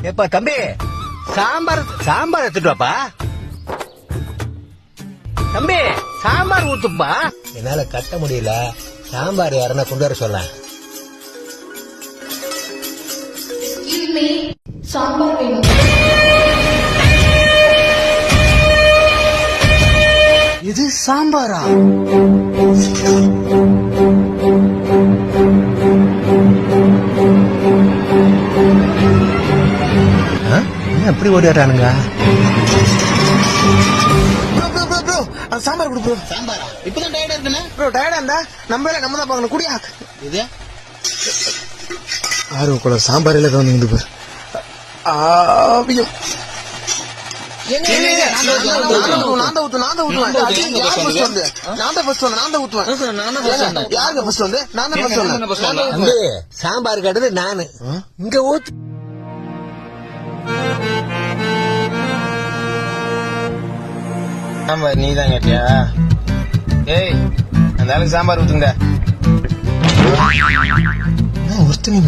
எப்பா தம்பி, சாம்பார் எடுத்துட்டு வாப்பா. தம்பி, சாம்பார் ஊத்துப்பா. என்னால கட்ட முடியல, சாம்பார் யாருன்னா கொண்டு வர சொல்ல. சாம்பார் வேணும். இது சாம்பாரா? எப்படி ஓடிடுறானுங்க? சாம்பார் கொடு ப்ரோ. சாம்பாரா? இப்பதான் டயர்டா இருக்குண்ணே. ப்ரோ டயர்டா இருந்தா நம்ம தான் பார்க்கணும். குடியா இது ஆர்வக்குள்ள சாம்பார் எல்லாம் வந்து பாரு. ஆவியம் சாம்பார் கட்டது நானு. இங்க ஊத்து. சாம்பார் நீ தான் கேட்டியா? ஏய், அந்த ஆளுக்கு சாம்பார் ஊத்துங்க. ஒருத்தனி